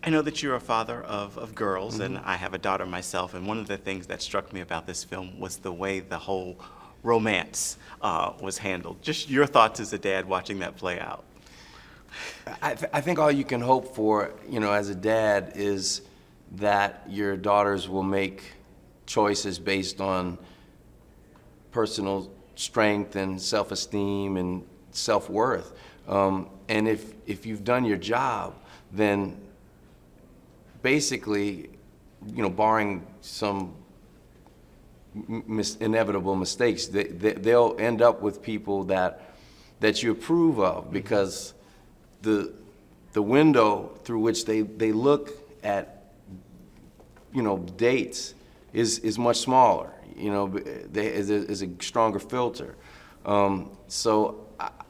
I know that you're a father of girls, and I have a daughter myself, and one of the things that struck me about this film was the way the whole romance was handled. Just your thoughts as a dad watching that play out. I think all you can hope for, as a dad, is that your daughters will make choices based on personal strength and self-esteem and self-worth. And if you've done your job, then basically, barring some inevitable mistakes, they'll end up with people that you approve of, because the window through which they look at dates is much smaller. Is a stronger filter. So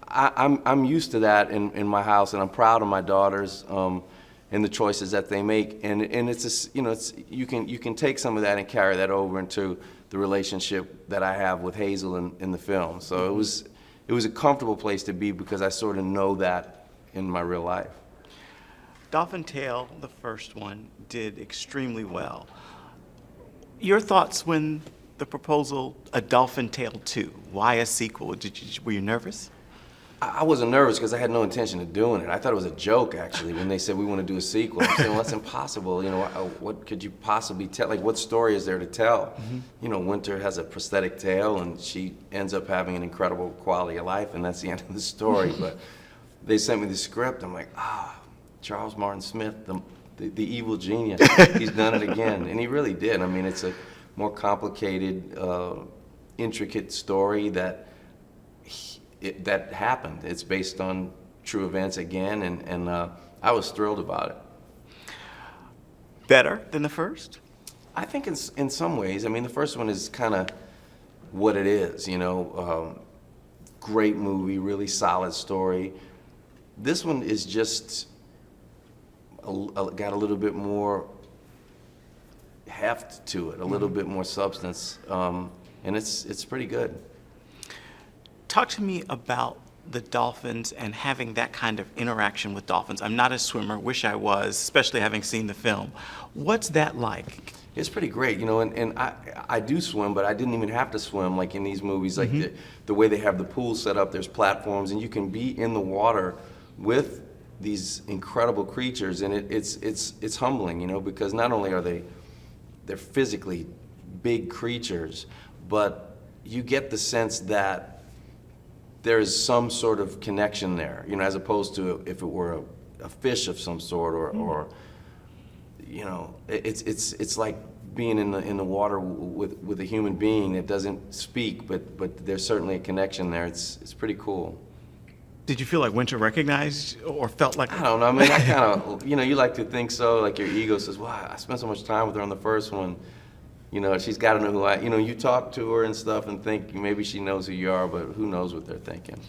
I'm used to that in my house, and I'm proud of my daughters and the choices that they make. And it's you can take some of that and carry that over into the relationship that I have with Hazel in the film. So it was a comfortable place to be, because I sort of know that in my real life. Dolphin Tale, the first one, did extremely well. Your thoughts when the proposal, A Dolphin Tale 2, why a sequel? Were you nervous? I wasn't nervous because I had no intention of doing it. I thought it was a joke, actually, when they said we want to do a sequel. I'm saying, well, that's impossible. What could you possibly tell? Like, what story is there to tell? Winter has a prosthetic tail, and she ends up having an incredible quality of life, and that's the end of the story. But they sent me the script. I'm like, Charles Martin Smith, the evil genius. He's done it again, and he really did. I mean, it's a more complicated, intricate story that happened. It's based on true events again, and I was thrilled about it. Better than the first? I think in some ways. I mean, the first one is kind of what it is, great movie, really solid story. This one is just got a little bit more heft to it, a little bit more substance, and it's pretty good. Talk to me about the dolphins and having that kind of interaction with dolphins. I'm not a swimmer, wish I was, especially having seen the film. What's that like? It's pretty great, and I do swim, but I didn't even have to swim like in these movies. Like the way they have the pool set up, there's platforms, and you can be in the water with these incredible creatures, and it's humbling, because not only are they're physically big creatures, but you get the sense that there's some sort of connection there, as opposed to if it were a fish of some sort, or it's like being in the water with a human being that doesn't speak, but there's certainly a connection there. It's pretty cool. Did you feel like Winter recognized or felt like? I don't know. I mean, I kind of, you like to think so. Like your ego says, "Wow, I spent so much time with her on the first one. She's got to know who I." You talk to her and stuff and think maybe she knows who you are, but who knows what they're thinking.